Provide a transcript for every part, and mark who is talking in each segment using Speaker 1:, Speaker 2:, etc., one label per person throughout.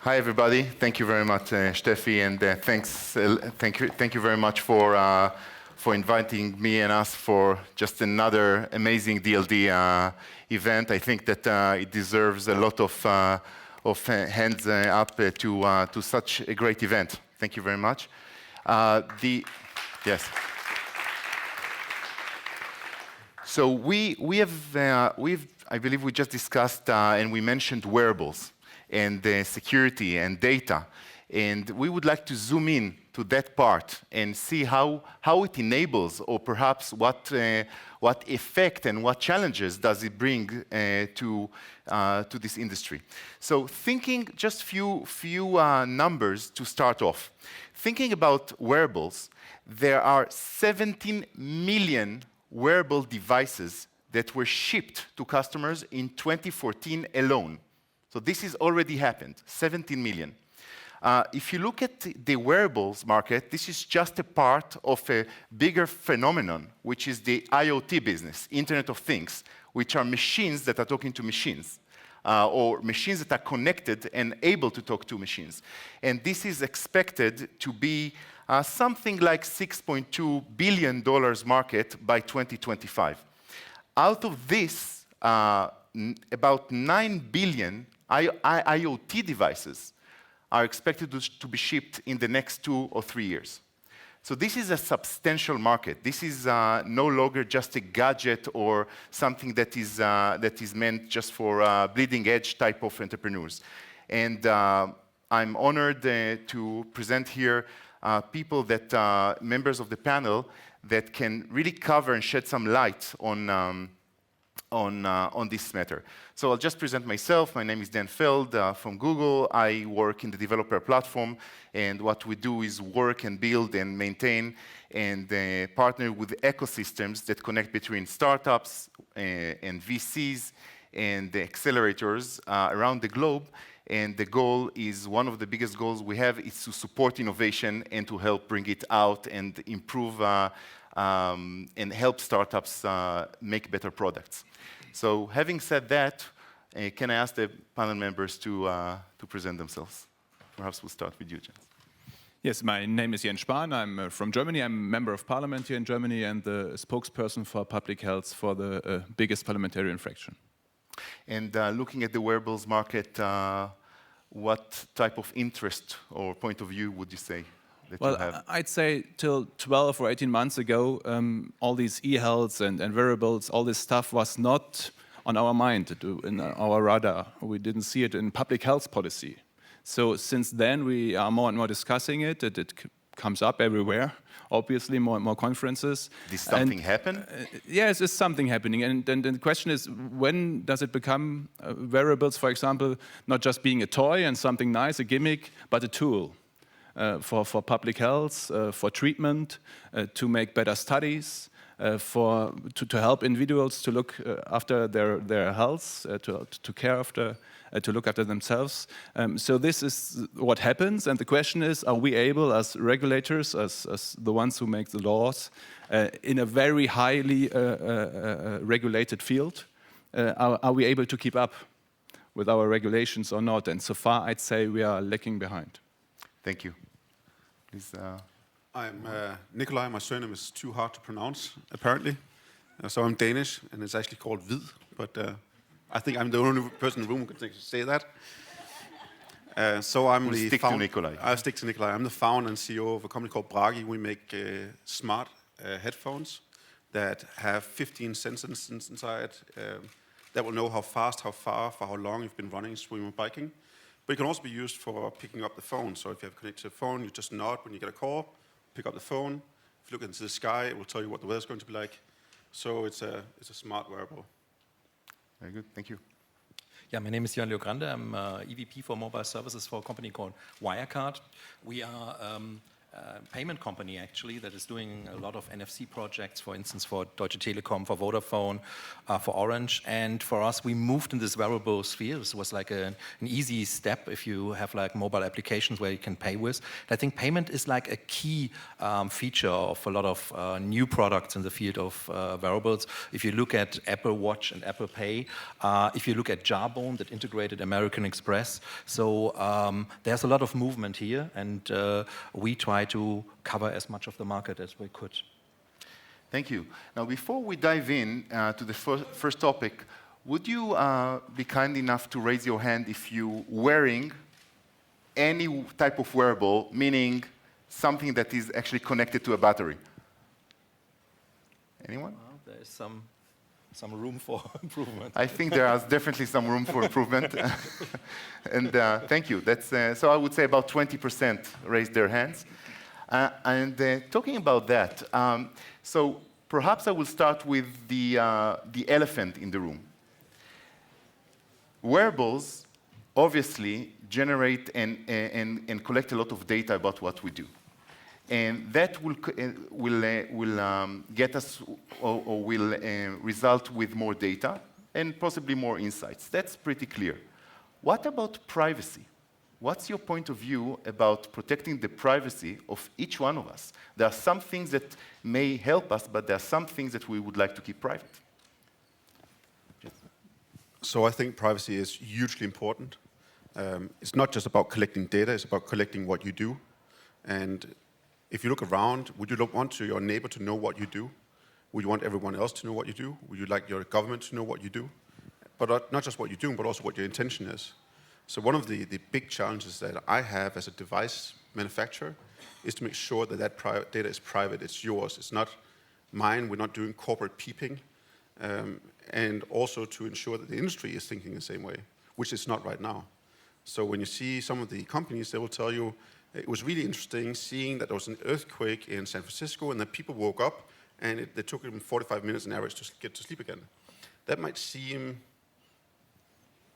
Speaker 1: Hi everybody. Thank you very much, Steffi, and thank you very much for inviting me and us for just another amazing DLD event. I think that it deserves a lot of hands up to such a great event. Thank you very much. Yes. So I believe we just discussed and we mentioned wearables and security and data. And we would like to zoom in to that part and see how it enables, or perhaps what effect and what challenges does it bring to this industry. So thinking just few numbers to start off. Thinking about wearables, there are 17 million wearable devices that were shipped to customers in 2014 alone. So this has already happened, 17 million. If you look at the wearables market, this is just a part of a bigger phenomenon, which is the IoT business, Internet of Things, which are machines that are talking to machines, or machines that are connected and able to talk to machines. And this is expected to be something like $6.2 billion market by 2025. Out of this, about 9 billion IoT devices are expected to be shipped in the next 2 or 3 years. So this is a substantial market. This is no longer just a gadget or something that is meant just for bleeding edge type of entrepreneurs. And I'm honored to present here people that members of the panel that can really cover and shed some light on this matter. So I'll just present myself. My name is Dan Feld from Google. I work in the developer platform, and what we do is work and build and maintain and partner with ecosystems that connect between startups and VCs and the accelerators around the globe. And the goal is, one of the biggest goals we have is to support innovation and to help bring it out and improve and help startups make better products. So having said that, can I ask the panel members to present themselves? Perhaps we'll start with you, Jens.
Speaker 2: Yes, my name is Joern Spahn. I'm from Germany. I'm a member of parliament here in Germany and the spokesperson for public health for the biggest parliamentarian fraction.
Speaker 1: And looking at the wearables market, what type of interest or point of view would you say that you have?
Speaker 2: I'd say till 12 or 18 months ago, all these e-healths and wearables, all this stuff was not on our mind, in our radar. We didn't see it in public health policy. So since then, we are more and more discussing it. It comes up everywhere, obviously, more and more conferences.
Speaker 1: Did something happen?
Speaker 2: Yes, it's something happening. And the question is, when does it become wearables, for example, not just being a toy and something nice, a gimmick, but a tool for public health, for treatment, to make better studies, to help individuals to look after their health, to look after themselves. So this is what happens, and the question is, are we able as regulators, as the ones who make the laws, in a very highly regulated field, are we able to keep up with our regulations or not? And so far, I'd say we are lagging behind.
Speaker 1: Thank you. Please,
Speaker 3: I'm Nikolaj. My surname is too hard to pronounce, apparently. So I'm Danish, and it's actually called Hviid, but I think I'm the only person in the room who can say that. So I'm
Speaker 1: we'll
Speaker 3: the
Speaker 1: stick to Nikolaj.
Speaker 3: I'll stick to Nikolaj. I'm the founder and CEO of a company called Bragi. We make smart headphones that have 15 sensors inside that will know how fast, how far, for how long you've been running, swimming, or biking. But it can also be used for picking up the phone. So if you have connected to a phone, you just nod when you get a call, pick up the phone. If you look into the sky, it will tell you what the weather's going to be like. So it's a smart wearable.
Speaker 1: Very good, thank you.
Speaker 4: Yeah, my name is Joern Leogrande. I'm EVP for mobile services for a company called Wirecard. We are payment company actually that is doing a lot of NFC projects, for instance, for Deutsche Telekom, for Vodafone, for Orange. And for us, we moved in this wearable sphere. This was like an easy step if you have like mobile applications where you can pay with. And I think payment is like a key feature of a lot of new products in the field of wearables. If you look at Apple Watch and Apple Pay, if you look at Jawbone that integrated American Express, so there's a lot of movement here, and we try to cover as much of the market as we could.
Speaker 1: Thank you. Now, before we dive in to the first topic, would you be kind enough to raise your hand if you're wearing any type of wearable, meaning something that is actually connected to a battery? Anyone?
Speaker 4: Well, there is some room for improvement.
Speaker 1: I think there is definitely some room for improvement. And thank you. That's, so I would say about 20% raised their hands. Talking about that, so perhaps I will start with the elephant in the room. Wearables obviously generate and collect a lot of data about what we do. And that will get us or will result with more data and possibly more insights. That's pretty clear. What about privacy? What's your point of view about protecting the privacy of each one of us? There are some things that may help us, but there are some things that we would like to keep private.
Speaker 3: So I think privacy is hugely important. It's not just about collecting data, it's about collecting what you do. And if you look around, would you want your neighbor to know what you do? Would you want everyone else to know what you do? Would you like your government to know what you do? But not just what you're doing, but also what your intention is. So one of the big challenges that I have as a device manufacturer is to make sure that that data is private, it's yours, it's not mine, we're not doing corporate peeping, and also to ensure that the industry is thinking the same way, which it's not right now. So when you see some of the companies, they will tell you, it was really interesting seeing that there was an earthquake in San Francisco and that people woke up and it took them 45 minutes on average to get to sleep again. That might seem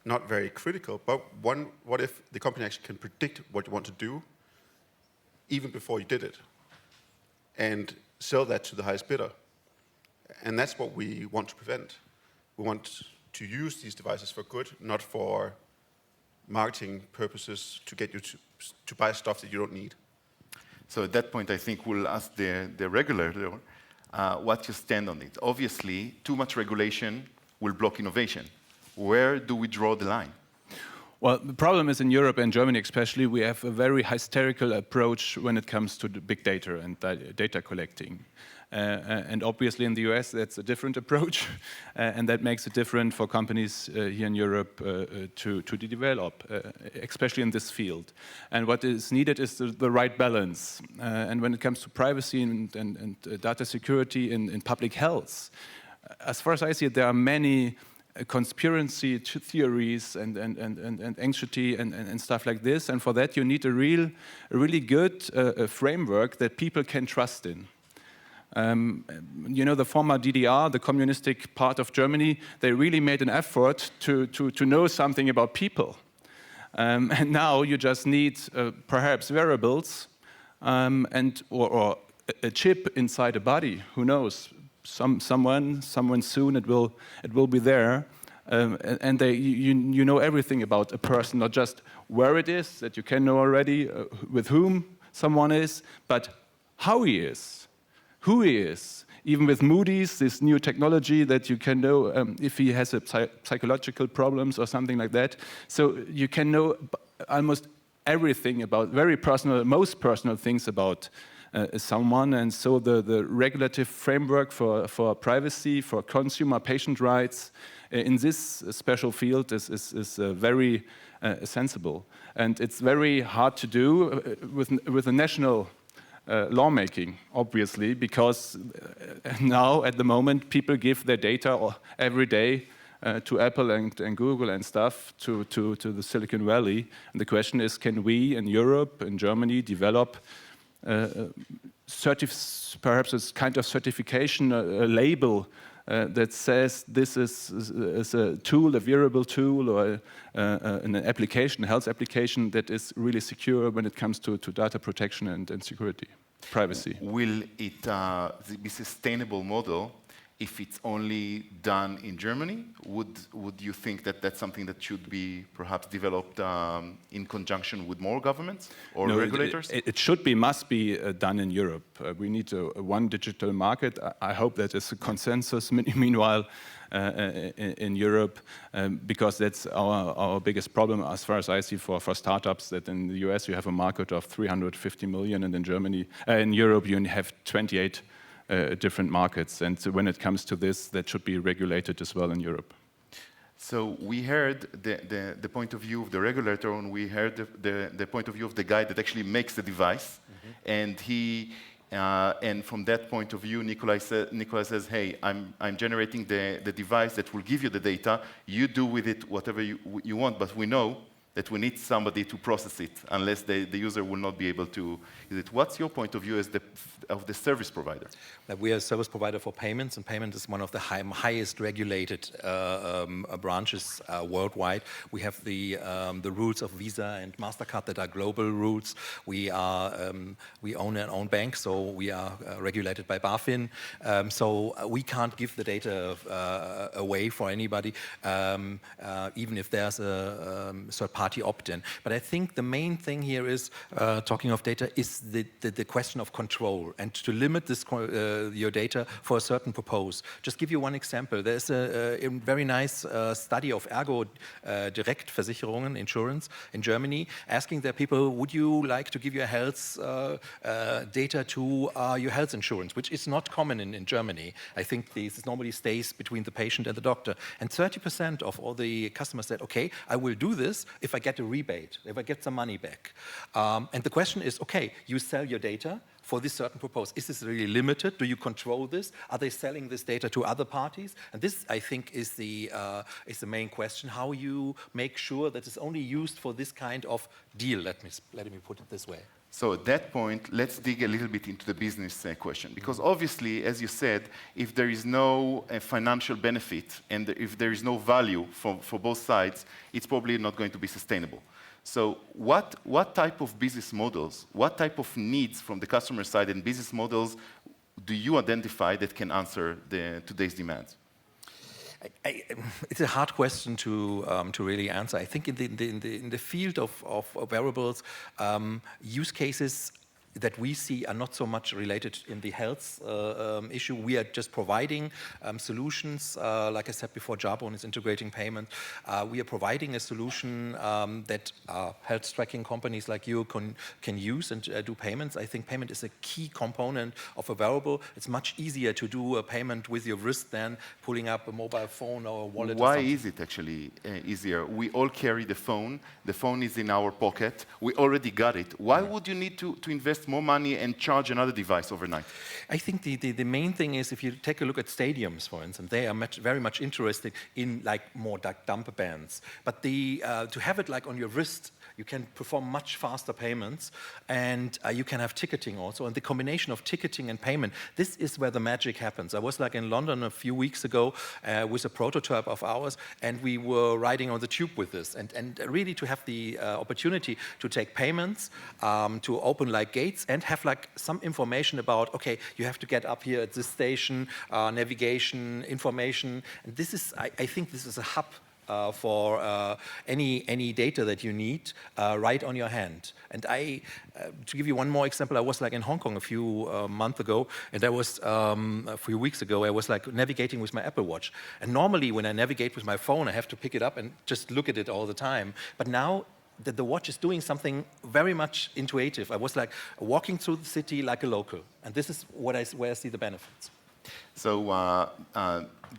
Speaker 3: not very critical, but what if the company actually can predict what you want to do even before you did it and sell that to the highest bidder? And that's what we want to prevent. We want to use these devices for good, not for marketing purposes to get you to buy stuff that you don't need.
Speaker 1: So at that point, I think we'll ask the regulator what you stand on it. Obviously, too much regulation will block innovation. Where do we draw the line?
Speaker 2: Well, the problem is in Europe and Germany especially, we have a very hysterical approach when it comes to the big data and data collecting. And obviously in the US, that's a different approach, and that makes it different for companies here in Europe to develop, especially in this field. And what is needed is the right balance. And when it comes to privacy and data security in public health, as far as I see it, there are many conspiracy theories and anxiety and stuff like this. And for that, you need a really good framework that people can trust in. You know, the former DDR, the communistic part of Germany, they really made an effort to know something about people. And now you just need perhaps wearables or a chip inside a body. Who knows? Someone soon it will be there, and you know everything about a person, not just where it is that you can know already, with whom someone is, but how he is, who he is. Even with Moody's, this new technology that you can know if he has psychological problems or something like that. So you can know almost everything about most personal things about someone, and so the regulative framework for privacy, for consumer patient rights in this special field is very sensible. And it's very hard to do with the national lawmaking, obviously, because now at the moment people give their data every day to Apple and Google and stuff, to the Silicon Valley. And the question is, can we in Europe, in Germany, develop perhaps a kind of certification, a label that says this is a tool, a wearable tool, or an application, a health application that is really secure when it comes to data protection and security, privacy.
Speaker 1: Will it be sustainable model if it's only done in Germany? Would you think that that's something that should be perhaps developed in conjunction with more governments or regulators?
Speaker 2: It must be done in Europe. We need one digital market. I hope that is a consensus meanwhile in Europe, because that's our biggest problem as far as I see for startups, that in the US you have a market of 350 million, and in Germany, in Europe you have 28 different markets, and so when it comes to this, that should be regulated as well in Europe.
Speaker 1: So we heard the point of view of the regulator, and we heard the point of view of the guy that actually makes the device, and and from that point of view, Nikolaj says, "Hey, I'm generating the device that will give you the data. You do with it whatever you want, but we know that we need somebody to process it, unless the user will not be able to use it." What's your point of view as the service provider?
Speaker 4: We are a service provider for payments, and payment is one of the highest regulated branches worldwide. We have the rules of Visa and MasterCard that are global rules. We own our own bank, so we are regulated by BaFin. So we can't give the data away for anybody, even if there's a third-party opt-in. But I think the main thing here is, talking of data, is the question of control, and to limit this your data for a certain purpose. Just give you one example. There's a very nice study of Ergo Direct Versicherungen insurance in Germany, asking their people, would you like to give your health data to your health insurance, which is not common in Germany. I think this normally stays between the patient and the doctor. And 30% of all the customers said, okay, I will do this if I get a rebate, if I get some money back. And the question is, okay, you sell your data for this certain purpose. Is this really limited? Do you control this? Are they selling this data to other parties? And this, I think, is the main question, how you make sure that it's only used for this kind of deal, let me put it this way.
Speaker 1: So at that point, let's dig a little bit into the business question. Because obviously, as you said, if there is no financial benefit and if there is no value for both sides, it's probably not going to be sustainable. So what type of business models, what type of needs from the customer side and business models do you identify that can answer today's demands?
Speaker 4: It's a hard question to really answer. I think in the field of wearables, use cases that we see are not so much related in the health issue. We are just providing solutions. Like I said before, Joern is integrating payment. We are providing a solution that health tracking companies like you can use and do payments. I think payment is a key component of a wearable. It's much easier to do a payment with your wrist than pulling up a mobile phone or a wallet.
Speaker 1: Why is it actually easier? We all carry the phone. The phone is in our pocket. We already got it. Why would you need to invest more money and charge another device overnight?
Speaker 4: I think the main thing is, if you take a look at stadiums, for instance, they are very much interested in more dumper bands. But to have it like on your wrist, you can perform much faster payments, and you can have ticketing also. And the combination of ticketing and payment, this is where the magic happens. I was in London a few weeks ago with a prototype of ours, and we were riding on the tube with this. And really to have the opportunity to take payments, to open gates, and have some information about, okay, you have to get up here at this station, navigation, information. And this is, I think this is a hub for any data that you need right on your hand. And to give you one more example, I was in Hong Kong a few months ago, and I was a few weeks ago, I was navigating with my Apple Watch. And normally when I navigate with my phone, I have to pick it up and just look at it all the time. But now that the watch is doing something very much intuitive, I was walking through the city like a local. And this is where I see the benefits.
Speaker 1: So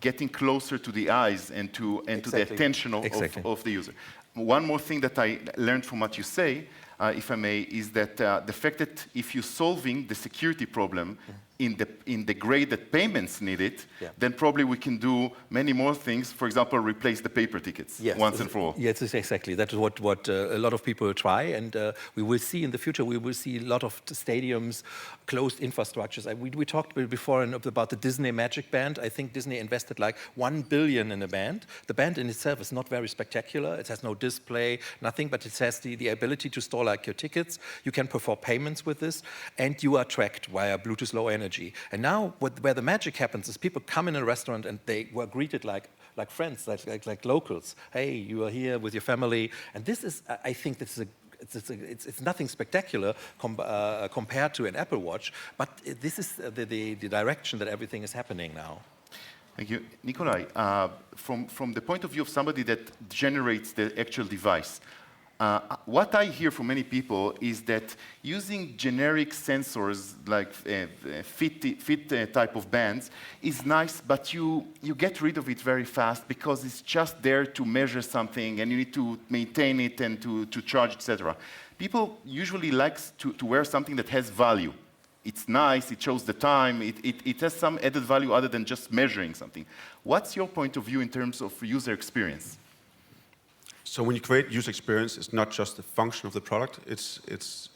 Speaker 1: getting closer to the eyes and to the attention of the user. One more thing that I learned from what you say, if I may, is that the fact that if you're solving the security problem, in the grade that payments need it,
Speaker 4: Yeah.
Speaker 1: then probably we can do many more things. For example, replace the paper tickets once and for all.
Speaker 4: Yes, exactly. That is what a lot of people try, and we will see in the future. We will see a lot of stadiums, closed infrastructures. We talked before about the Disney Magic Band. I think Disney invested like $1 billion in a band. The band in itself is not very spectacular. It has no display, nothing, but it has the ability to store like your tickets. You can perform payments with this, and you are tracked via Bluetooth Low Energy. And now, where the magic happens is people come in a restaurant and they were greeted like friends, like locals. Hey, you are here with your family, and this is, I think, it's nothing spectacular compared to an Apple Watch, but this is the direction that everything is happening now.
Speaker 1: Thank you, Nikolaj. From the point of view of somebody that generates the actual device. What I hear from many people is that using generic sensors like fit type of bands is nice, but you get rid of it very fast because it's just there to measure something and you need to maintain it and to charge, etc. People usually like to wear something that has value. It's nice, it shows the time, it has some added value other than just measuring something. What's your point of view in terms of user experience?
Speaker 3: So when you create user experience, it's not just the function of the product, it's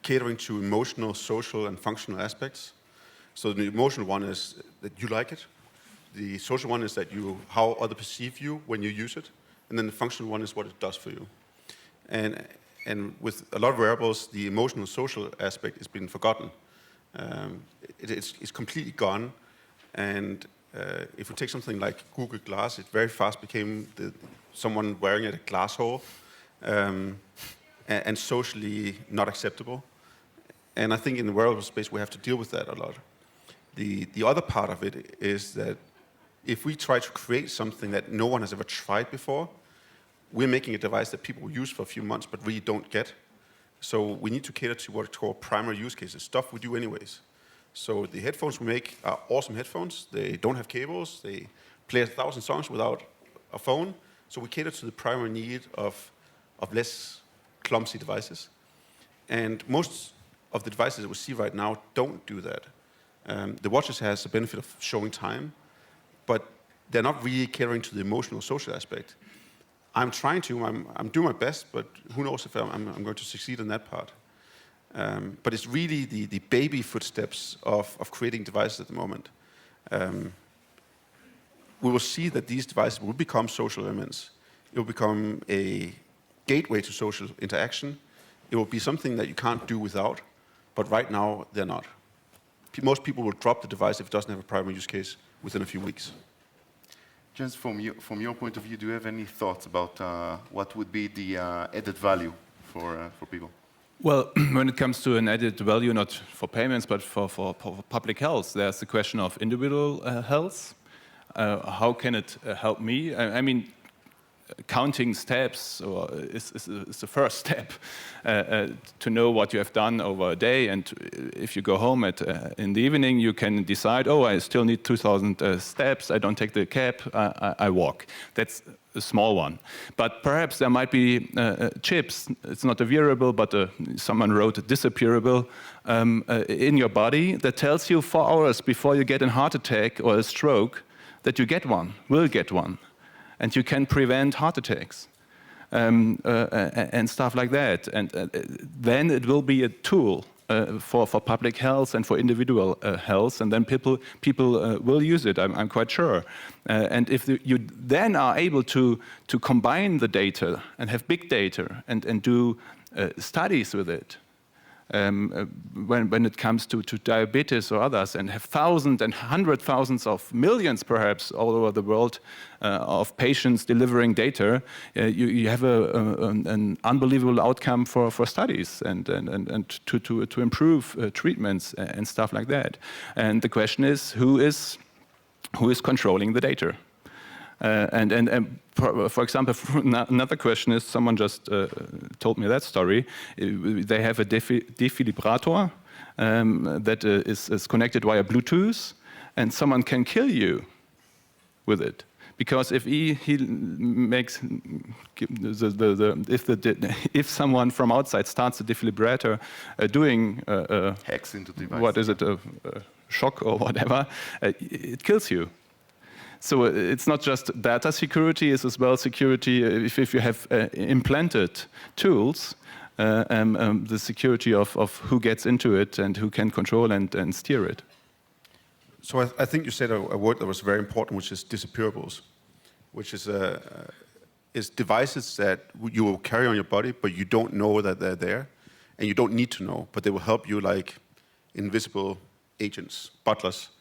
Speaker 3: catering to emotional, social, and functional aspects. So the emotional one is that you like it. The social one is that how others perceive you when you use it. And then the functional one is what it does for you. And with a lot of wearables, the emotional, social aspect has been forgotten. It's completely gone. And if we take something like Google Glass, it very fast became someone wearing a glass hole, and socially not acceptable. And I think in the wearable space we have to deal with that a lot. The other part of it is that if we try to create something that no one has ever tried before, we're making a device that people will use for a few months but really don't get. So we need to cater to what are called primary use cases, stuff we do anyways. So the headphones we make are awesome headphones. They don't have cables. They play 1,000 songs without a phone. So we cater to the primary need of less clumsy devices. And most of the devices that we see right now don't do that. The watches has the benefit of showing time, but they're not really catering to the emotional, social aspect. I'm trying to, I'm doing my best, but who knows if I'm going to succeed in that part. But it's really the baby footsteps of creating devices at the moment. We will see that these devices will become social elements. It will become a gateway to social interaction. It will be something that you can't do without, but right now they're not. Most people will drop the device if it doesn't have a primary use case within a few weeks.
Speaker 1: Just from your point of view, do you have any thoughts about what would be the added value for people?
Speaker 2: Well, when it comes to an added value, not for payments, but for public health, there's the question of individual health. How can it help me? I mean, counting steps is the first step to know what you have done over a day. And if you go home in the evening, you can decide, oh, I still need 2,000 steps. I don't take the cab. I walk. That's a small one. But perhaps there might be chips. It's not a wearable, but someone wrote a disappearable in your body that tells you 4 hours before you get a heart attack or a stroke that you will get one. And you can prevent heart attacks and stuff like that. And then it will be a tool for public health and for individual health. And then people will use it, I'm quite sure. And if you then are able to combine the data and have big data and do studies with it, when it comes to diabetes or others, and have thousands and hundreds thousands of millions, perhaps, all over the world of patients delivering data, you have an unbelievable outcome for studies and to improve treatments and stuff like that. And the question is, who is controlling the data? For example, another question is, someone just told me that story. They have a defibrillator that is connected via Bluetooth, and someone can kill you with it Because if he makes if someone from outside starts the defibrillator doing
Speaker 1: Hacks into devices.
Speaker 2: what is it, a shock or whatever, it kills you. So it's not just data security, it's as well security if you have implanted tools, the security of who gets into it and who can control and steer it.
Speaker 3: So I think you said a word that was very important, which is disappearables, which is devices that you will carry on your body, but you don't know that they're there, and you don't need to know, but they will help you like invisible agents, butlers.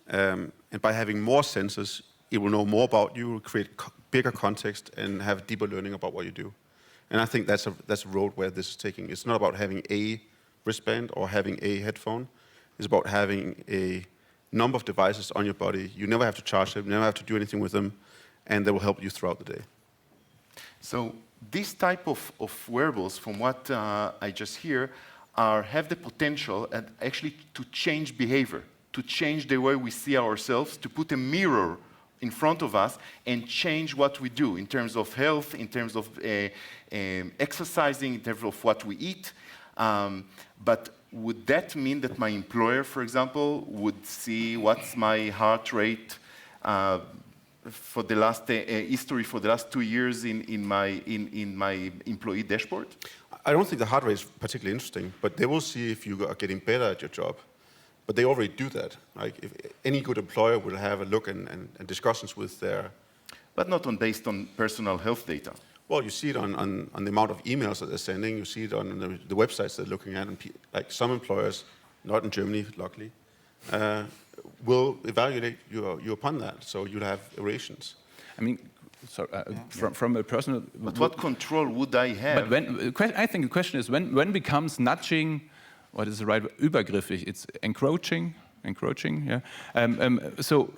Speaker 3: And by having more sensors, it will know more about you, create bigger context, and have deeper learning about what you do. And I think that's a road where this is taking. It's not about having a wristband or having a headphone. It's about having a number of devices on your body. You never have to charge them, you never have to do anything with them, and they will help you throughout the day.
Speaker 1: So this type of wearables, from what I just hear, have the potential actually to change behavior, to change the way we see ourselves, to put a mirror in front of us and change what we do in terms of health, in terms of exercising, in terms of what we eat. But would that mean that my employer, for example, would see what's my heart rate for the last history for the last 2 years in my employee dashboard?
Speaker 3: I don't think the heart rate is particularly interesting, but they will see if you are getting better at your job. But they already do that. Like if any good employer will have a look and discussions with their...
Speaker 1: But not based on personal health data.
Speaker 3: Well, you see it on the amount of emails that they're sending. You see it on the websites they're looking at. And like some employers, not in Germany, luckily, will evaluate you upon that. So you'll have erasions.
Speaker 2: I mean, from a personal...
Speaker 1: But what control would I have?
Speaker 2: But I think the question is, when becomes nudging, what is the right word? Übergriffig, it's encroaching, yeah. So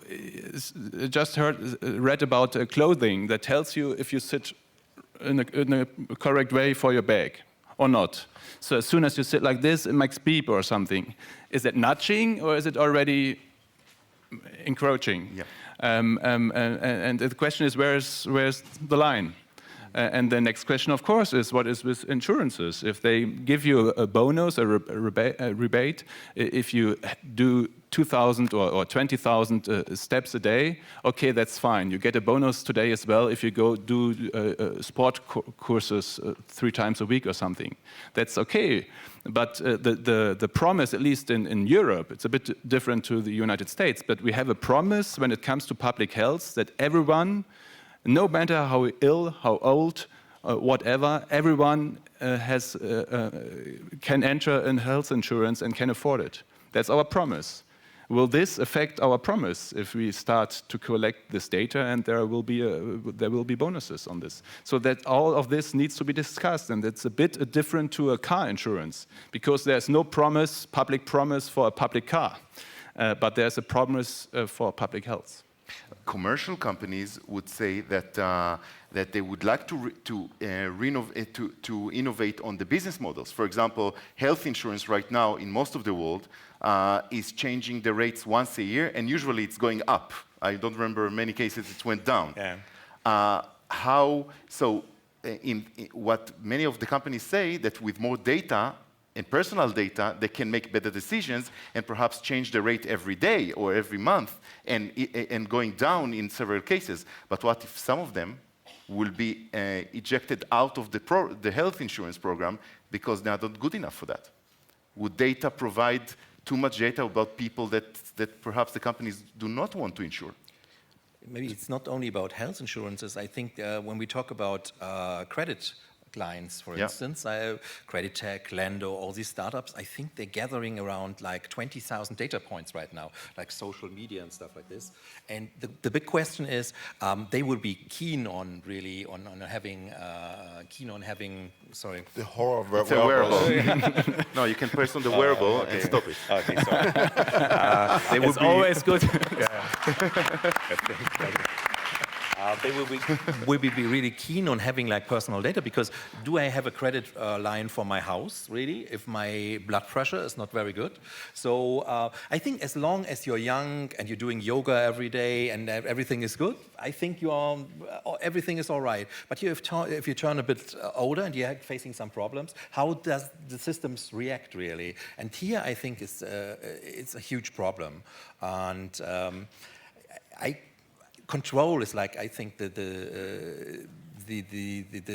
Speaker 2: just read about clothing that tells you if you sit in a correct way for your bag or not. So as soon as you sit like this, it makes beep or something. Is that nudging or is it already encroaching?
Speaker 1: Yeah.
Speaker 2: And the question is, where's the line? And the next question, of course, is what is with insurances? If they give you a bonus, a rebate, if you do 2,000 or 20,000 steps a day, okay, that's fine. You get a bonus today as well if you go do sport courses 3 times a week or something. That's okay. But the promise, at least in Europe, it's a bit different to the United States, but we have a promise when it comes to public health that everyone, no matter how ill, how old, whatever, everyone can enter in health insurance and can afford it. That's our promise. Will this affect our promise if we start to collect this data and there will be bonuses on this? So that all of this needs to be discussed, and it's a bit different to a car insurance because there's no promise, public promise for a public car, but there's a promise for public health.
Speaker 1: Commercial companies would say that they would like to innovate on the business models. For example, health insurance right now in most of the world is changing the rates once a year, and usually it's going up. I don't remember in many cases it went down.
Speaker 4: Yeah.
Speaker 1: What many of the companies say that with more data and personal data, they can make better decisions and perhaps change the rate every day or every month and going down in several cases. But what if some of them will be ejected out of the health insurance program because they are not good enough for that? Would data provide too much data about people that perhaps the companies do not want to insure?
Speaker 4: Maybe it's not only about health insurances. I think when we talk about credit clients, for instance, Credit Tech, Lendo, all these startups, I think they're gathering around like 20,000 data points right now, like social media and stuff like this. And the big question is, they will be keen on really on having sorry.
Speaker 3: The horror of
Speaker 1: It's a wearable. No, you can press on the wearable and stop it.
Speaker 4: Okay, sorry.
Speaker 2: It's always good.
Speaker 4: they will be really keen on having like personal data, because do I have a credit line for my house, really, if my blood pressure is not very good? So I think as long as you're young and you're doing yoga every day and everything is good, I think everything is all right. But if you turn a bit older and you're facing some problems, how does the systems react, really? And here I think it's a huge problem. And control is like, I think, the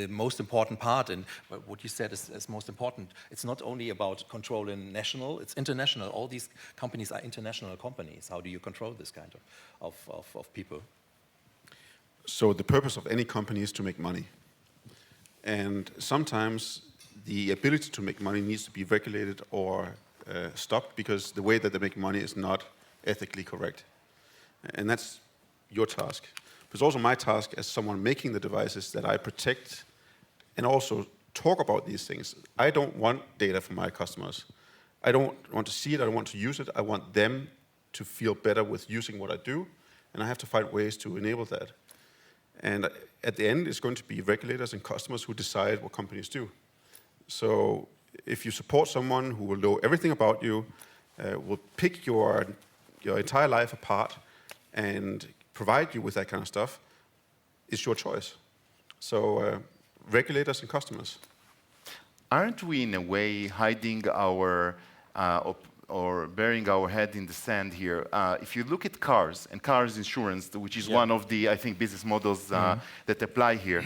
Speaker 4: most important part, and what you said is most important. It's not only about control in national, it's international. All these companies are international companies. How do you control this kind of people?
Speaker 3: So the purpose of any company is to make money. And sometimes the ability to make money needs to be regulated or stopped, because the way that they make money is not ethically correct. And that's your task. But it's also my task as someone making the devices that I protect and also talk about these things. I don't want data from my customers. I don't want to see it, I don't want to use it. I want them to feel better with using what I do, and I have to find ways to enable that. And at the end, it's going to be regulators and customers who decide what companies do. So if you support someone who will know everything about you, will pick your entire life apart and provide you with that kind of stuff, it's your choice. So regulators and customers.
Speaker 1: Aren't we in a way hiding our or burying our head in the sand here? If you look at cars and cars insurance, which is one of the, I think, business models that apply here,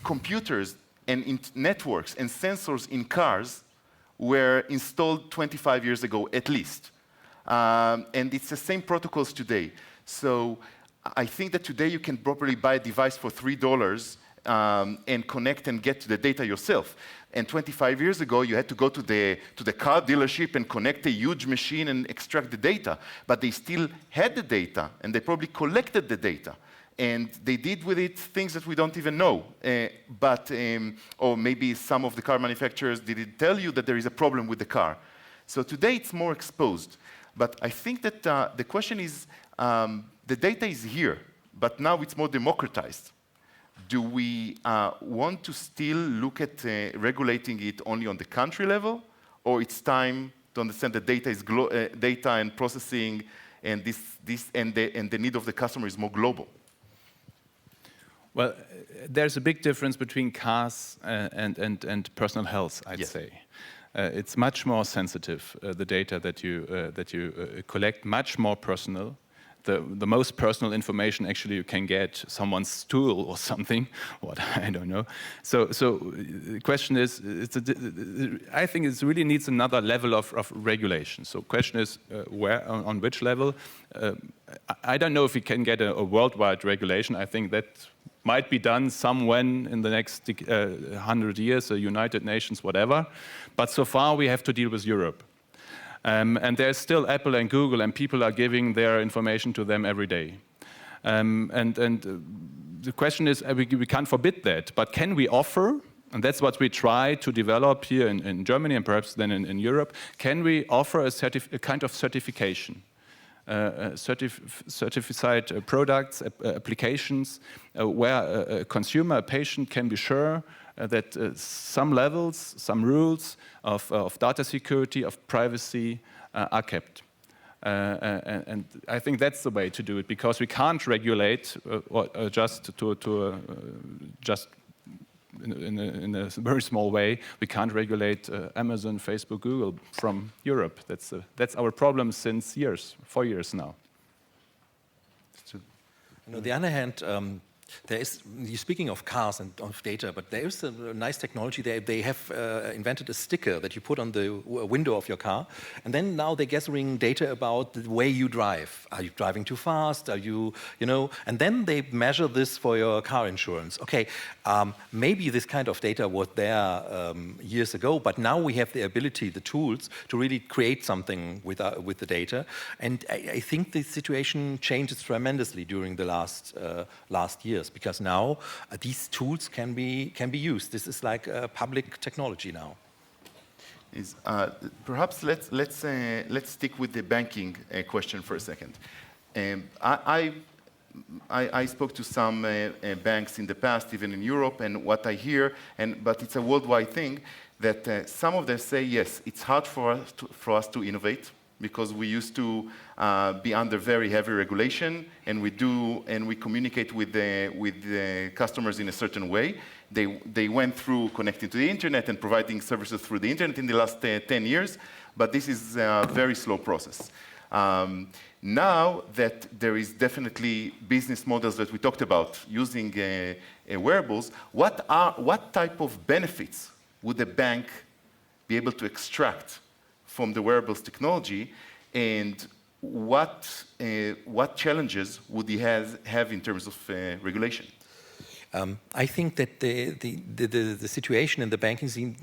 Speaker 1: computers and networks and sensors in cars were installed 25 years ago at least. And it's the same protocols today. So I think that today you can properly buy a device for $3 and connect and get to the data yourself. And 25 years ago, you had to go to the car dealership and connect a huge machine and extract the data. But they still had the data, and they probably collected the data. And they did with it things that we don't even know. Or maybe some of the car manufacturers didn't tell you that there is a problem with the car. So today it's more exposed. But I think that the question is, the data is here, but now it's more democratized. Do we want to still look at regulating it only on the country level, or it's time to understand that data is data and processing, and the need of the customer is more global?
Speaker 2: Well, there's a big difference between cars and personal health, I'd say. It's much more sensitive, the data that you collect, much more personal. The most personal information actually you can get, someone's stool or something, what I don't know. So the question is, I think it really needs another level of regulation. So the question is, on which level? I don't know if we can get a worldwide regulation. I think that might be done somewhere in the next 100 years, the United Nations, whatever. But so far we have to deal with Europe. And there's still Apple and Google, and people are giving their information to them every day. And the question is, we can't forbid that, but can we offer, and that's what we try to develop here in Germany and perhaps then in Europe, can we offer a kind of certification? Certified products, applications, where a consumer, a patient can be sure that some levels, some rules of data security, of privacy are kept. And I think that's the way to do it, because we can't regulate just in a very small way. We can't regulate Amazon, Facebook, Google from Europe. That's our problem since 4 years now.
Speaker 4: On the other hand, you're speaking of cars and of data, but there is a nice technology. They have invented a sticker that you put on the window of your car, and then now they're gathering data about the way you drive. Are you driving too fast? Are you and then they measure this for your car insurance. Okay, maybe this kind of data was there years ago, but now we have the ability, the tools, to really create something with the data. And I think the situation changes tremendously during the last years, because now these tools can be used. This is like public technology now.
Speaker 1: Perhaps let's stick with the banking question for a second. I I spoke to some banks in the past, even in Europe, and what I hear, but it's a worldwide thing, that some of them say, yes, it's hard for us to innovate, because we used to be under very heavy regulation, and we communicate with the customers in a certain way. They went through connecting to the internet and providing services through the internet in the last 10 years, but this is a very slow process. Now that there is definitely business models that we talked about using wearables, what type of benefits would a bank be able to extract from the wearables technology, and what challenges would he have in terms of regulation?
Speaker 4: I think that the situation in the banking scene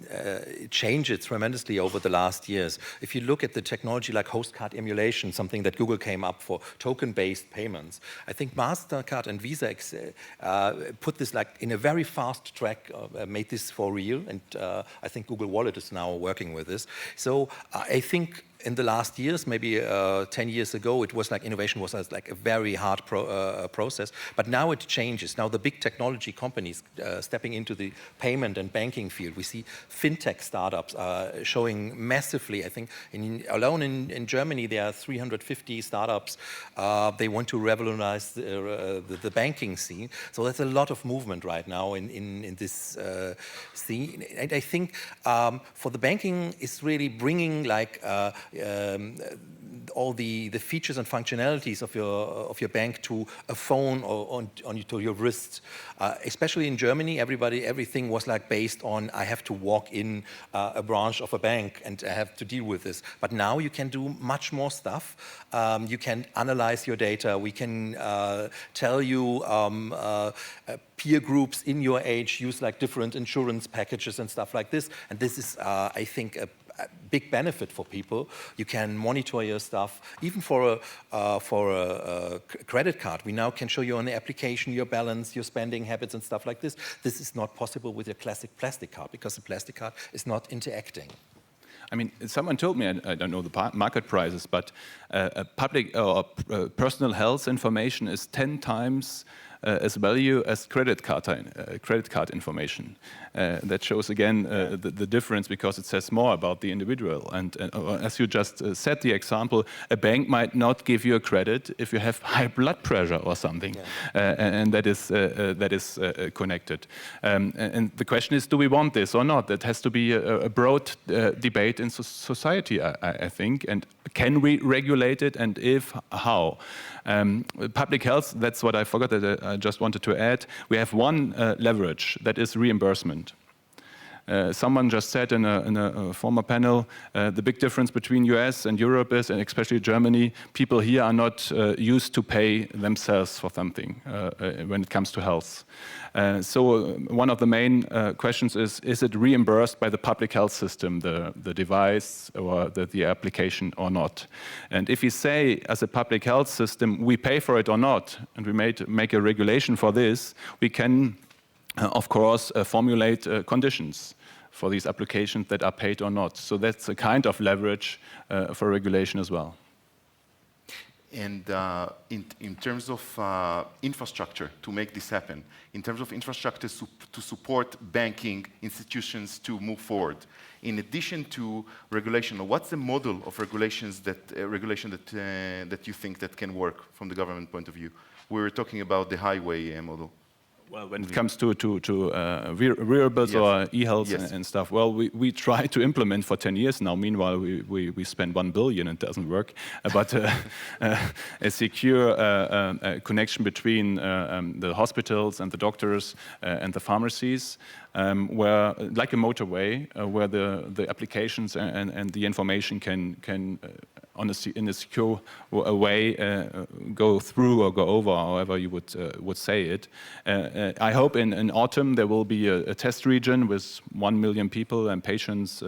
Speaker 4: changed tremendously over the last years. If you look at the technology like host card emulation, something that Google came up for, token-based payments, I think MasterCard and Visa put this like in a very fast track, made this for real, and I think Google Wallet is now working with this. So I think in the last years, maybe 10 years ago, it was like innovation was like a very hard process, but now it changes. Now the big technology companies stepping into the payment and banking field. We see fintech startups showing massively. I think alone in Germany, there are 350 startups. They want to revolutionize the banking scene. So there's a lot of movement right now in this scene. And I think for the banking, it's really bringing like all the features and functionalities of your bank to a phone or to your wrist. Especially in Germany, everything was like based on I have to walk in a branch of a bank and I have to deal with this. But now you can do much more stuff. You can analyze your data. We can tell you peer groups in your age use like different insurance packages and stuff like this. And this is, I think, a big benefit for people. You can monitor your stuff, even for a credit card. We now can show you on the application your balance, your spending habits and stuff like this. This is not possible with your classic plastic card because the plastic card is not interacting.
Speaker 2: I mean, someone told me, I don't know the market prices, but public or personal health information is 10 times as value as credit card information. That shows again the difference, because it says more about the individual. And as you just said, the example, a bank might not give you a credit if you have high blood pressure or something, and that is connected. And the question is, do we want this or not? That has to be a broad debate in society, I think. And can we regulate it, and if, how? Public health, that's what I forgot that I just wanted to add. We have one leverage, that is reimbursement. Someone just said in a former panel, the big difference between US and Europe is, and especially Germany, people here are not used to pay themselves for something when it comes to health. So one of the main questions is it reimbursed by the public health system, the device or the application or not? And if we say as a public health system, we pay for it or not, and we make a regulation for this, we can of course, formulate conditions for these applications that are paid or not. So that's a kind of leverage for regulation as well.
Speaker 1: And in terms of infrastructure to make this happen, in terms of infrastructure to support banking institutions to move forward, in addition to regulation, what's the model of regulation that you think that can work from the government point of view? We were talking about the highway model.
Speaker 2: Well, when it comes to wearables or e-health and stuff, well, we try to implement for 10 years now. Meanwhile, we spend 1 billion and it doesn't work. But a secure connection between the hospitals and the doctors and the pharmacies, where, like a motorway, where the applications and the information can in a secure way go through or go over, however you would say it. I hope in autumn there will be a test region with 1 million people and patients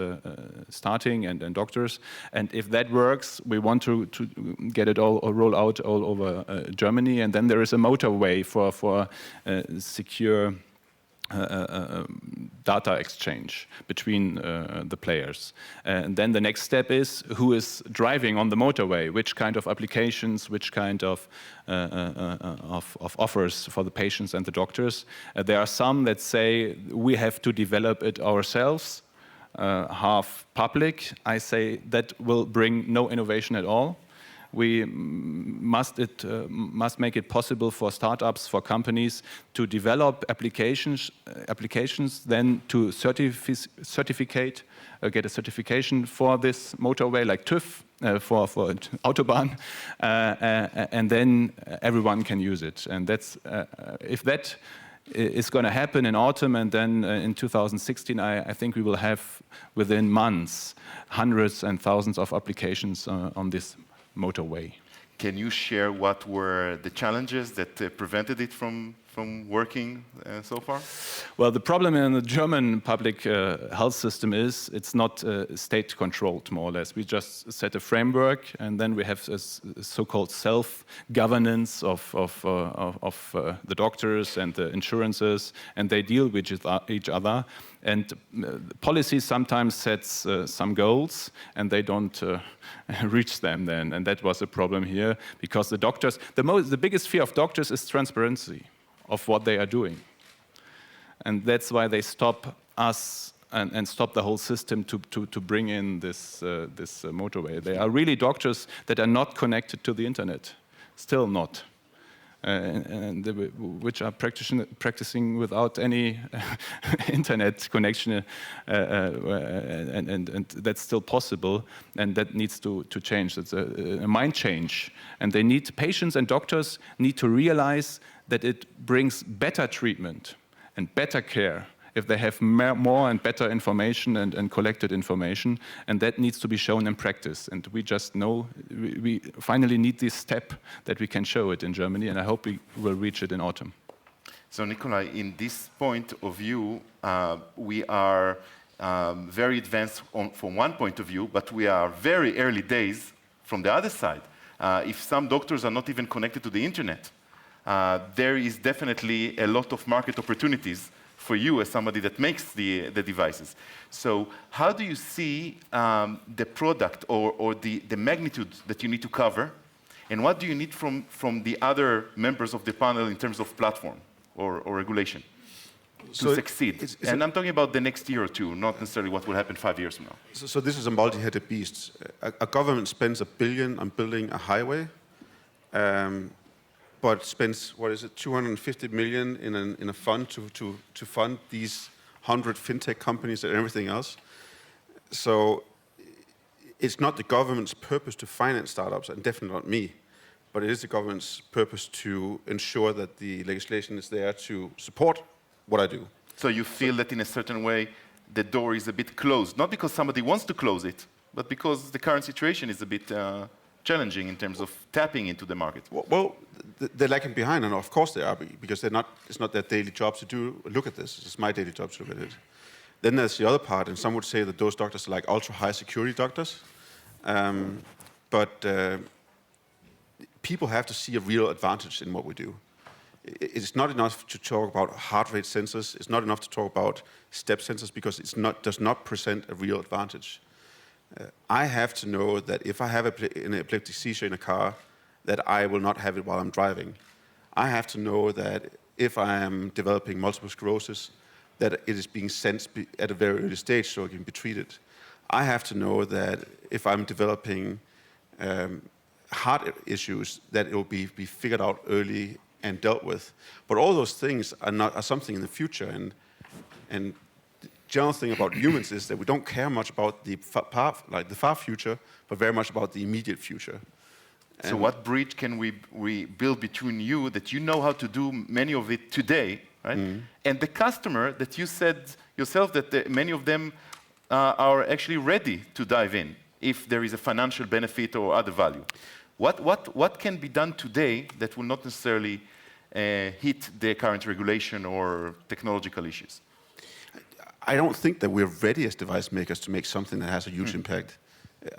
Speaker 2: starting and doctors. And if that works, we want to get it all roll out all over Germany. And then there is a motorway for secure data exchange between the players. And then the next step is who is driving on the motorway, which kind of applications, which kind of offers for the patients and the doctors. There are some that say we have to develop it ourselves, half public. I say that will bring no innovation at all. We must make it possible for startups, for companies to develop applications, then to get a certification for this motorway, like TÜV for Autobahn, and then everyone can use it. And that's if that is going to happen in autumn, and then in 2016, I think we will have within months hundreds and thousands of applications on this motorway.
Speaker 1: Can you share what were the challenges that prevented it from working so far?
Speaker 2: Well, the problem in the German public health system is it's not state-controlled, more or less. We just set a framework, and then we have a so-called self-governance of the doctors and the insurances, and they deal with each other. And policy sometimes sets some goals, and they don't reach them then. And that was a problem here, because the doctors, the biggest fear of doctors is transparency of what they are doing. And that's why they stop us and stop the whole system to bring in this motorway. They are really doctors that are not connected to the internet, still not. Which are practicing without any internet connection, and that's still possible, and that needs to change. It's a mind change, and patients and doctors need to realize that it brings better treatment and better care if they have more and better information and collected information, and that needs to be shown in practice. And we just know we finally need this step that we can show it in Germany, and I hope we will reach it in autumn.
Speaker 1: So Nikolaj, in this point of view, we are very advanced from one point of view, but we are very early days from the other side. If some doctors are not even connected to the internet, there is definitely a lot of market opportunities for you as somebody that makes the devices. So how do you see the product or the magnitude that you need to cover, and what do you need from the other members of the panel in terms of platform or regulation to succeed? And I'm talking about the next year or two, not necessarily what will happen 5 years from now.
Speaker 3: So this is a multi-headed beast. A government spends $1 billion on building a highway, but spends, 250 million in a fund to fund these 100 fintech companies and everything else. So it's not the government's purpose to finance startups, and definitely not me, but it is the government's purpose to ensure that the legislation is there to support what I do.
Speaker 1: So you feel that in a certain way the door is a bit closed, not because somebody wants to close it, but because the current situation is a bit challenging in terms of tapping into the market.
Speaker 3: Well, they're lagging behind, and of course they are, because it's not their daily job to look at this. It's my daily job to look at it. Then there's the other part, and some would say that those doctors are like ultra-high security doctors. But people have to see a real advantage in what we do. It's not enough to talk about heart rate sensors. It's not enough to talk about step sensors, because does not present a real advantage. I have to know that if I have an epileptic seizure in a car, that I will not have it while I'm driving. I have to know that if I am developing multiple sclerosis, that it is being sensed at a very early stage so it can be treated. I have to know that if I'm developing heart issues, that it will be figured out early and dealt with. But all those things are something in the future. And the general thing about humans is that we don't care much about the far future, but very much about the immediate future.
Speaker 1: So what bridge can we build between you, that you know how to do many of it today, right? And the customer that you said yourself that many of them are actually ready to dive in if there is a financial benefit or other value. What can be done today that will not necessarily hit the current regulation or technological issues?
Speaker 3: I don't think that we're ready as device makers to make something that has a huge impact.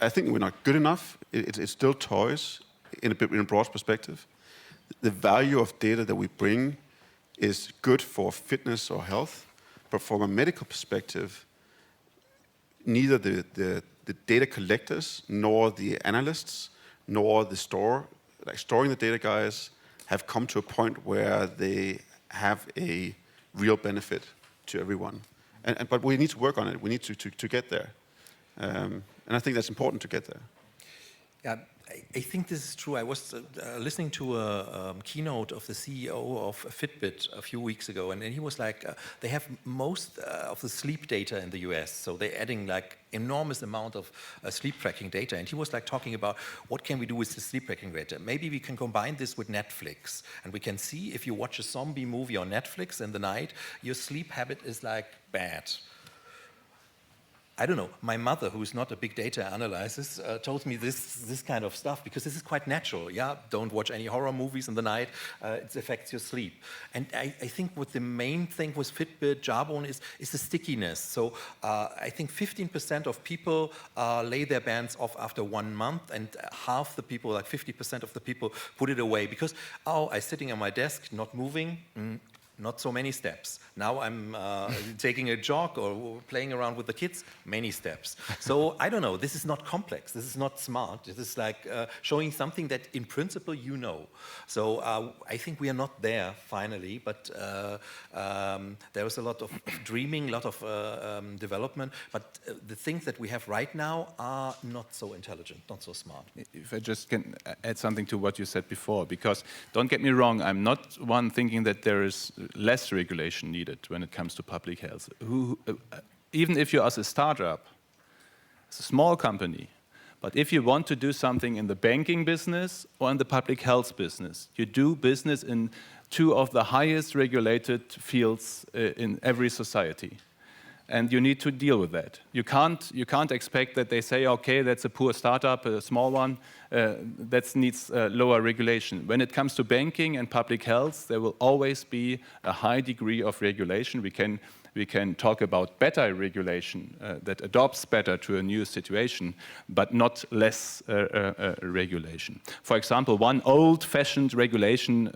Speaker 3: I think we're not good enough. It's still toys in a broad perspective. The value of data that we bring is good for fitness or health, but from a medical perspective, neither the data collectors, nor the analysts, nor the storing the data guys have come to a point where they have a real benefit to everyone. But we need to work on it. We need to get there. And I think that's important to get there.
Speaker 4: Yeah, I think this is true. I was listening to a keynote of the CEO of Fitbit a few weeks ago, and he was like, they have most of the sleep data in the US, so they're adding like enormous amount of sleep tracking data. And he was like talking about what can we do with the sleep tracking data? Maybe we can combine this with Netflix, and we can see if you watch a zombie movie on Netflix in the night, your sleep habit is like bad. I don't know, my mother, who's not a big data analyst, told me this kind of stuff, because this is quite natural. Yeah, don't watch any horror movies in the night, it affects your sleep. And I think what the main thing with Fitbit, Jawbone is the stickiness. So I think 15% of people lay their bands off after 1 month, and half the people, like 50% of the people, put it away because, oh, I'm sitting on my desk, not moving, not so many steps. Now I'm taking a jog or playing around with the kids, many steps. So I don't know, this is not complex, this is not smart, this is like showing something that in principle you know. So I think we are not there finally, but there is a lot of dreaming, a lot of development, but the things that we have right now are not so intelligent, not so smart.
Speaker 2: If I just can add something to what you said before, because don't get me wrong, I'm not one thinking that there is less regulation needed when it comes to public health. Even if you're as a startup, as a small company, but if you want to do something in the banking business or in the public health business, you do business in two of the highest regulated fields in every society. And you need to deal with that. You can't expect that they say, okay, that's a poor startup, a small one, that needs lower regulation. When it comes to banking and public health, there will always be a high degree of regulation. We can talk about better regulation that adopts better to a new situation, but not less regulation. For example, one old-fashioned regulation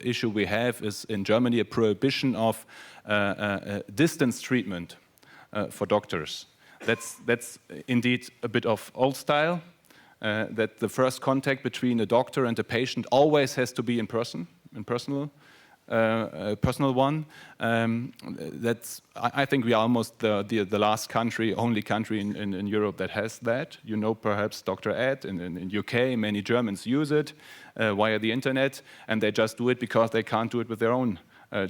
Speaker 2: issue we have is in Germany a prohibition of distance treatment for doctors. That's indeed a bit of old style, that the first contact between a doctor and a patient always has to be in person, a personal one. I think we are almost the last country, only country in Europe that has that. You know, perhaps Dr. Ed in UK, many Germans use it via the internet, and they just do it because they can't do it with their own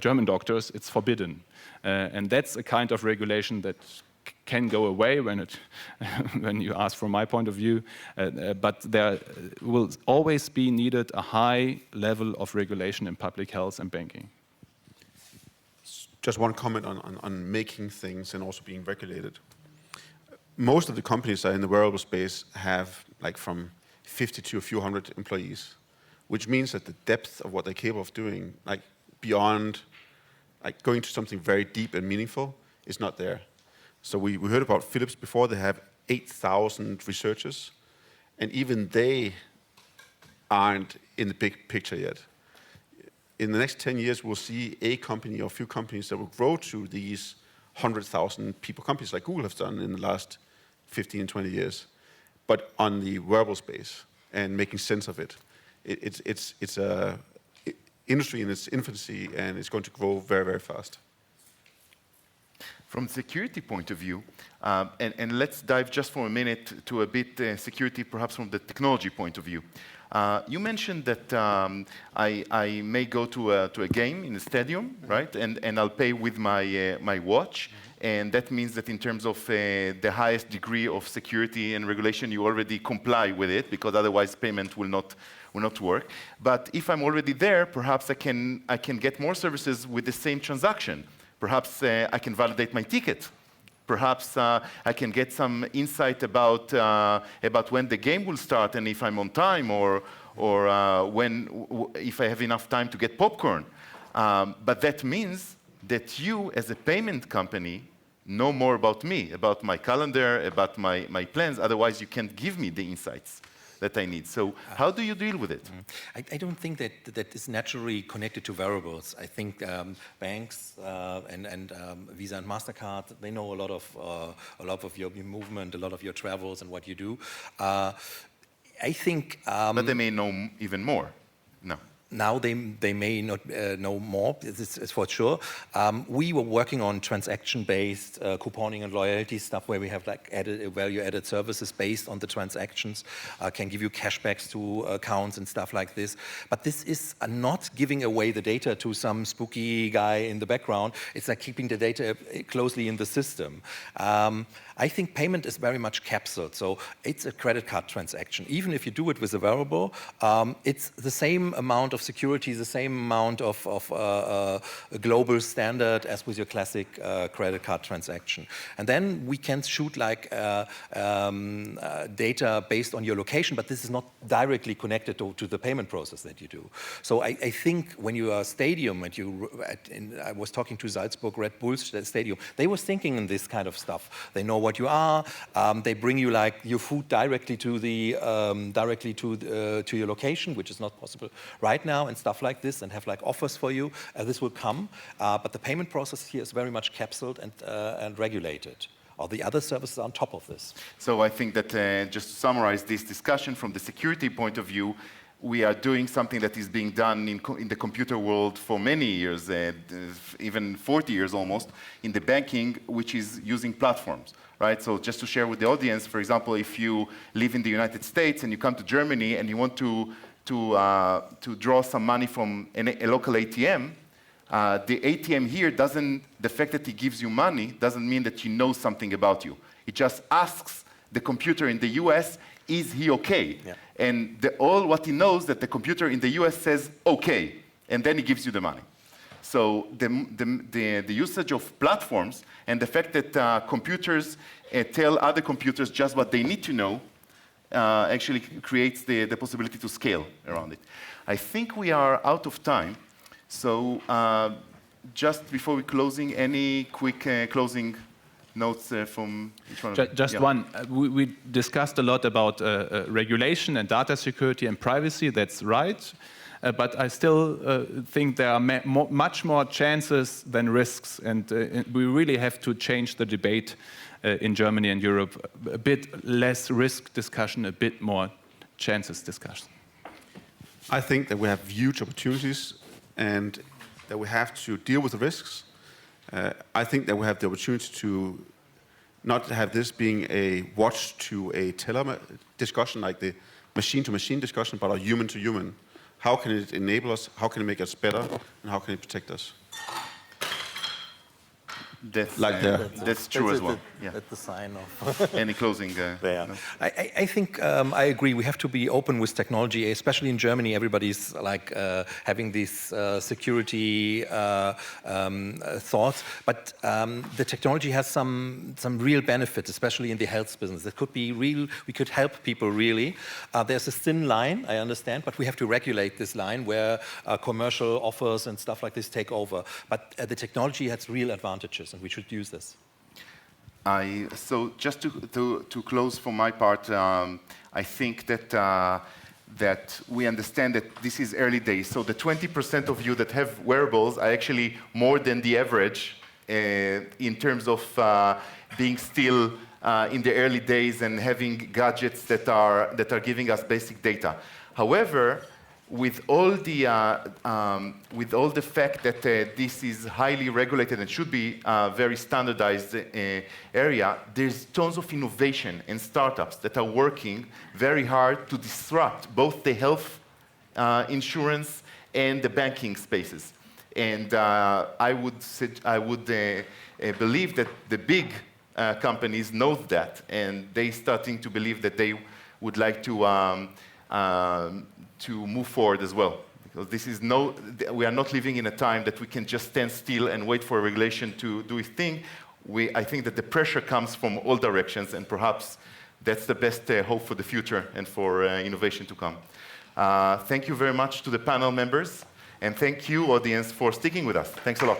Speaker 2: German doctors. It's forbidden. And that's a kind of regulation that can go away when you ask from my point of view, but there will always be needed a high level of regulation in public health and banking.
Speaker 3: Just one comment on making things and also being regulated. Most of the companies that are in the wearable space have like from 50 to a few hundred employees, which means that the depth of what they're capable of doing, like beyond like going to something very deep and meaningful, is not there. So we heard about Philips before. They have 8,000 researchers, and even they aren't in the big picture yet. In the next 10 years, we'll see a company or a few companies that will grow to these 100,000 people companies like Google have done in the last 15, 20 years, but on the wearable space and making sense of it. It's a industry in its infancy, and it's going to grow very, very fast.
Speaker 1: From security point of view, and let's dive just for a minute to a bit security, perhaps from the technology point of view. You mentioned that I may go to a game in a stadium, right? And I'll pay with my watch. And that means that in terms of the highest degree of security and regulation, you already comply with it, because otherwise payment will not work. But if I'm already there, perhaps I can get more services with the same transaction. Perhaps I can validate my ticket. Perhaps I can get some insight about when the game will start and if I'm on time, or if I have enough time to get popcorn. But that means that you, as a payment company, know more about me, about my calendar, about my plans. Otherwise, you can't give me the insights that I need. So how do you deal with it?
Speaker 4: I don't think that is naturally connected to wearables. I think banks and Visa and MasterCard, they know a lot of your movement, a lot of your travels and what you do. I think...
Speaker 1: but they may know even more. No.
Speaker 4: Now they may not know more, this is for sure. We were working on transaction-based couponing and loyalty stuff where we have like value-added services based on the transactions, can give you cashbacks to accounts and stuff like this. But this is not giving away the data to some spooky guy in the background. It's like keeping the data closely in the system. I think payment is very much capsuled, so it's a credit card transaction. Even if you do it with a wearable, it's the same amount of security, the same amount of a global standard as with your classic credit card transaction. And then we can shoot like data based on your location, but this is not directly connected to the payment process that you do. So I think when you are a stadium, and I was talking to Salzburg Red Bulls Stadium, they were thinking in this kind of stuff. They know what you are. They bring you like your food directly to your location, which is not possible right now, and stuff like this, and have like offers for you. This will come, but the payment process here is very much capsuled and regulated. All the other services are on top of this.
Speaker 1: So I think that just to summarize this discussion from the security point of view, we are doing something that is being done in the computer world for many years, even 40 years almost, in the banking, which is using platforms. Right? So just to share with the audience, for example, if you live in the United States and you come to Germany and you want to draw some money from a local ATM, the ATM here the fact that he gives you money doesn't mean that he knows something about you. It just asks the computer in the US, is he okay? Yeah. And all what he knows that the computer in the US says, okay, and then he gives you the money. So the usage of platforms and the fact that computers tell other computers just what they need to know actually creates the possibility to scale around it. I think we are out of time. So just before we closing, any quick closing notes from each one of you?
Speaker 2: Just one. We discussed a lot about regulation and data security and privacy. That's right. But I still think there are much more chances than risks, and we really have to change the debate in Germany and Europe. A bit less risk discussion, a bit more chances discussion.
Speaker 3: I think that we have huge opportunities and that we have to deal with the risks. I think that we have the opportunity to not have this being a watch to a teller discussion like the machine-to-machine discussion, but a human-to-human. How can it enable us? How can it make us better? And how can it protect us?
Speaker 1: That's true as well. Yeah.
Speaker 4: That's the sign of
Speaker 1: any closing.
Speaker 4: No. I think I agree. We have to be open with technology, especially in Germany. Everybody's like having these security thoughts, but the technology has some real benefits, especially in the health business. It could be real. We could help people really. There's a thin line, I understand, but we have to regulate this line where commercial offers and stuff like this take over. But the technology has real advantages, and we should use this.
Speaker 1: So just to close for my part, I think that we understand that this is early days. So the 20% of you that have wearables are actually more than the average in terms of being still in the early days and having gadgets that are giving us basic data. However, with all the fact that this is highly regulated and should be a very standardized area, there's tons of innovation and startups that are working very hard to disrupt both the health insurance and the banking spaces. And I would believe that the big companies know that, and they're starting to believe that they would like to move forward as well. Because we are not living in a time that we can just stand still and wait for regulation to do its thing. I think that the pressure comes from all directions, and perhaps that's the best hope for the future and for innovation to come. Thank you very much to the panel members, and thank you, audience, for sticking with us. Thanks a lot.